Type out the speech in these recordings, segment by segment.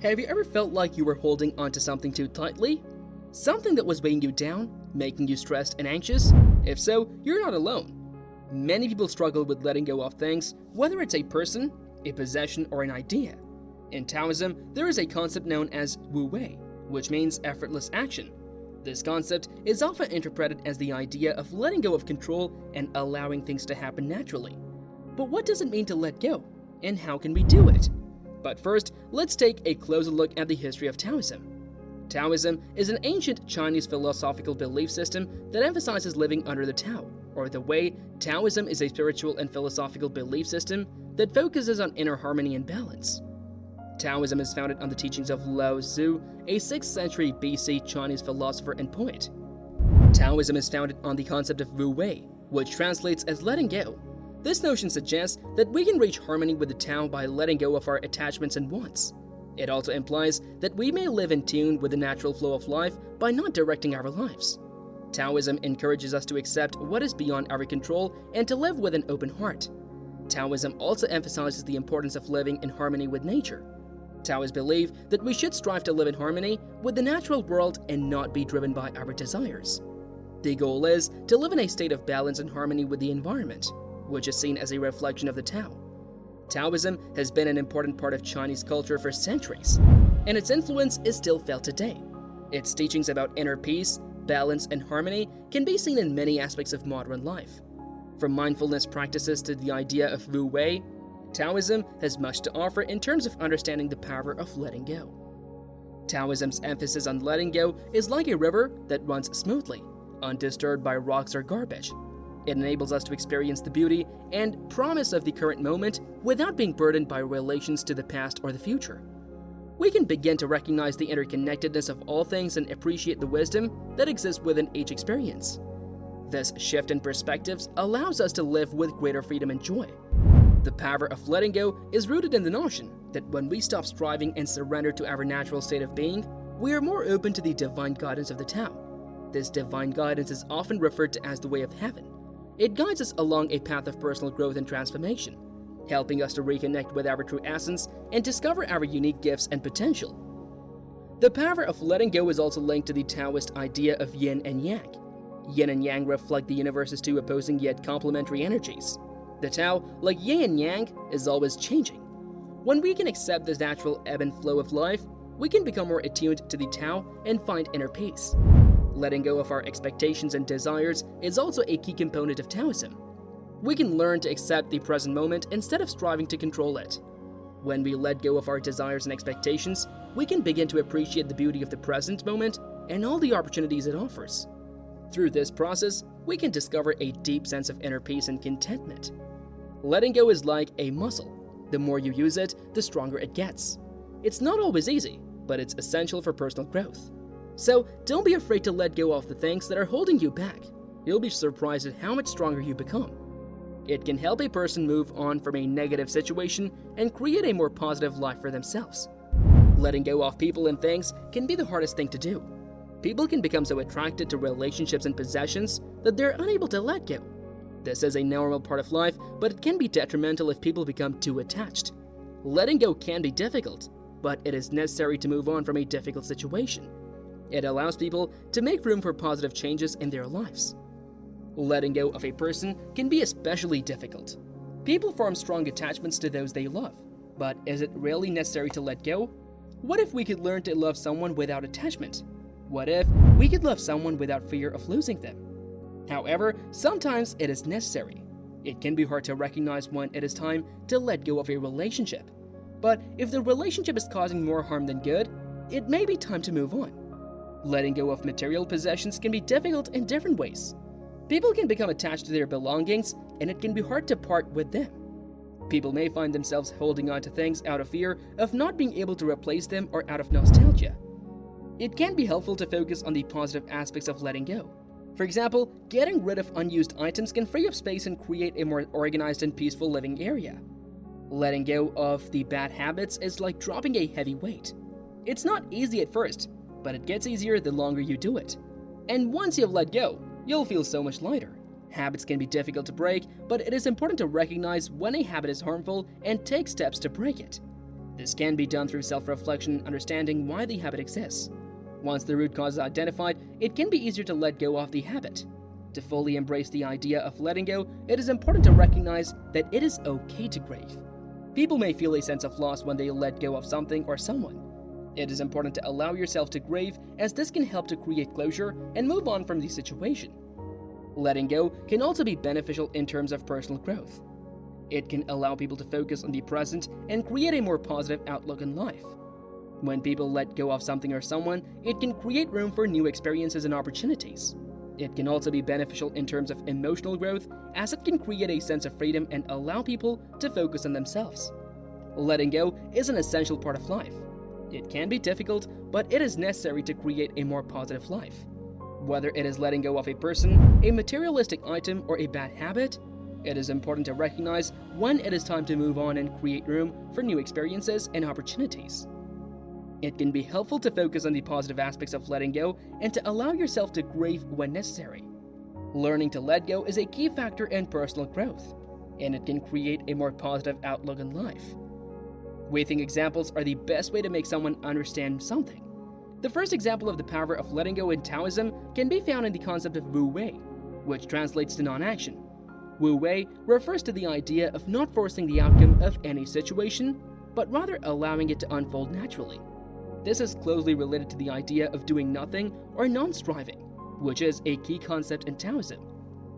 Have you ever felt like you were holding onto something too tightly? Something that was weighing you down, making you stressed and anxious? If so, you're not alone. Many people struggle with letting go of things, whether it's a person, a possession, or an idea. In Taoism, there is a concept known as Wu Wei, which means effortless action. This concept is often interpreted as the idea of letting go of control and allowing things to happen naturally. But what does it mean to let go, and how can we do it? But first, let's take a closer look at the history of Taoism. Taoism is an ancient Chinese philosophical belief system that emphasizes living under the Tao, or the Way. Taoism is a spiritual and philosophical belief system that focuses on inner harmony and balance. Taoism is founded on the teachings of Lao Tzu, a 6th century BC Chinese philosopher and poet. Taoism is founded on the concept of Wu Wei, which translates as letting go. This notion suggests that we can reach harmony with the Tao by letting go of our attachments and wants. It also implies that we may live in tune with the natural flow of life by not directing our lives. Taoism encourages us to accept what is beyond our control and to live with an open heart. Taoism also emphasizes the importance of living in harmony with nature. Taoists believe that we should strive to live in harmony with the natural world and not be driven by our desires. The goal is to live in a state of balance and harmony with the environment, which is seen as a reflection of the Tao. Taoism has been an important part of Chinese culture for centuries, and its influence is still felt today. Its teachings about inner peace, balance, and harmony can be seen in many aspects of modern life. From mindfulness practices to the idea of Wu Wei, Taoism has much to offer in terms of understanding the power of letting go. Taoism's emphasis on letting go is like a river that runs smoothly, undisturbed by rocks or garbage. It enables us to experience the beauty and promise of the current moment without being burdened by relations to the past or the future. We can begin to recognize the interconnectedness of all things and appreciate the wisdom that exists within each experience. This shift in perspectives allows us to live with greater freedom and joy. The power of letting go is rooted in the notion that when we stop striving and surrender to our natural state of being, we are more open to the divine guidance of the Tao. This divine guidance is often referred to as the way of heaven. It guides us along a path of personal growth and transformation, helping us to reconnect with our true essence and discover our unique gifts and potential. The power of letting go is also linked to the Taoist idea of yin and yang. Yin and yang reflect the universe's two opposing yet complementary energies. The Tao, like yin and yang, is always changing. When we can accept this natural ebb and flow of life, we can become more attuned to the Tao and find inner peace. Letting go of our expectations and desires is also a key component of Taoism. We can learn to accept the present moment instead of striving to control it. When we let go of our desires and expectations, we can begin to appreciate the beauty of the present moment and all the opportunities it offers. Through this process, we can discover a deep sense of inner peace and contentment. Letting go is like a muscle. The more you use it, the stronger it gets. It's not always easy, but it's essential for personal growth. So don't be afraid to let go of the things that are holding you back. You'll be surprised at how much stronger you become. It can help a person move on from a negative situation and create a more positive life for themselves. Letting go of people and things can be the hardest thing to do. People can become so attracted to relationships and possessions that they're unable to let go. This is a normal part of life, but it can be detrimental if people become too attached. Letting go can be difficult, but it is necessary to move on from a difficult situation. It allows people to make room for positive changes in their lives. Letting go of a person can be especially difficult. People form strong attachments to those they love, but is it really necessary to let go? What if we could learn to love someone without attachment? What if we could love someone without fear of losing them? However, sometimes it is necessary. It can be hard to recognize when it is time to let go of a relationship. But if the relationship is causing more harm than good, it may be time to move on. Letting go of material possessions can be difficult in different ways. People can become attached to their belongings, and it can be hard to part with them. People may find themselves holding on to things out of fear of not being able to replace them or out of nostalgia. It can be helpful to focus on the positive aspects of letting go. For example, getting rid of unused items can free up space and create a more organized and peaceful living area. Letting go of the bad habits is like dropping a heavy weight. It's not easy at first, but it gets easier the longer you do it. And once you've let go, you'll feel so much lighter. Habits can be difficult to break, but it is important to recognize when a habit is harmful and take steps to break it. This can be done through self-reflection and understanding why the habit exists. Once the root cause is identified, it can be easier to let go of the habit. To fully embrace the idea of letting go, it is important to recognize that it is okay to grieve. People may feel a sense of loss when they let go of something or someone. It is important to allow yourself to grieve, as this can help to create closure and move on from the situation. Letting go can also be beneficial in terms of personal growth. It can allow people to focus on the present and create a more positive outlook in life. When people let go of something or someone, it can create room for new experiences and opportunities. It can also be beneficial in terms of emotional growth, as it can create a sense of freedom and allow people to focus on themselves. Letting go is an essential part of life. It can be difficult, but it is necessary to create a more positive life. Whether it is letting go of a person, a materialistic item, or a bad habit, it is important to recognize when it is time to move on and create room for new experiences and opportunities. It can be helpful to focus on the positive aspects of letting go and to allow yourself to grieve when necessary. Learning to let go is a key factor in personal growth, and it can create a more positive outlook in life. We think examples are the best way to make someone understand something. The first example of the power of letting go in Taoism can be found in the concept of Wu Wei, which translates to non-action. Wu Wei refers to the idea of not forcing the outcome of any situation, but rather allowing it to unfold naturally. This is closely related to the idea of doing nothing or non-striving, which is a key concept in Taoism.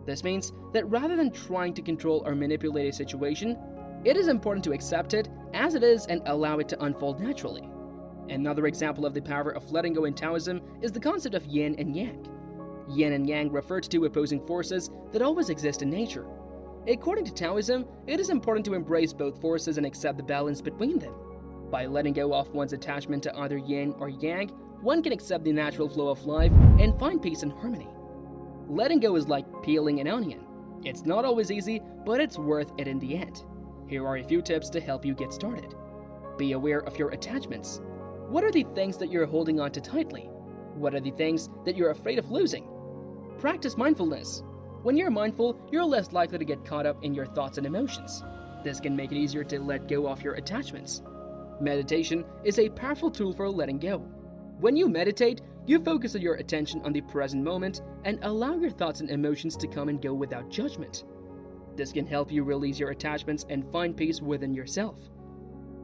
This means that rather than trying to control or manipulate a situation, it is important to accept it as it is and allow it to unfold naturally. Another example of the power of letting go in Taoism is the concept of yin and yang. Yin and yang refer to two opposing forces that always exist in nature. According to Taoism, it is important to embrace both forces and accept the balance between them. By letting go of one's attachment to either yin or yang, one can accept the natural flow of life and find peace and harmony. Letting go is like peeling an onion. It's not always easy, but it's worth it in the end. Here are a few tips to help you get started. Be aware of your attachments. What are the things that you're holding on to tightly? What are the things that you're afraid of losing? Practice mindfulness. When you're mindful, you're less likely to get caught up in your thoughts and emotions. This can make it easier to let go of your attachments. Meditation is a powerful tool for letting go. When you meditate, you focus your attention on the present moment and allow your thoughts and emotions to come and go without judgment. This can help you release your attachments and find peace within yourself.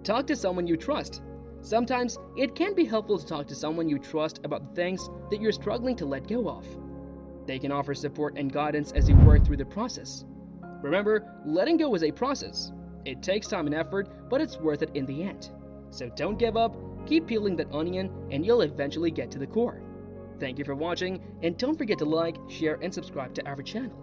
Talk to someone you trust. Sometimes it can be helpful to talk to someone you trust about the things that you're struggling to let go of. They can offer support and guidance as you work through the process. Remember, letting go is a process. It takes time and effort, but it's worth it in the end. So don't give up, keep peeling that onion, and you'll eventually get to the core. Thank you for watching, and don't forget to like, share, and subscribe to our channel.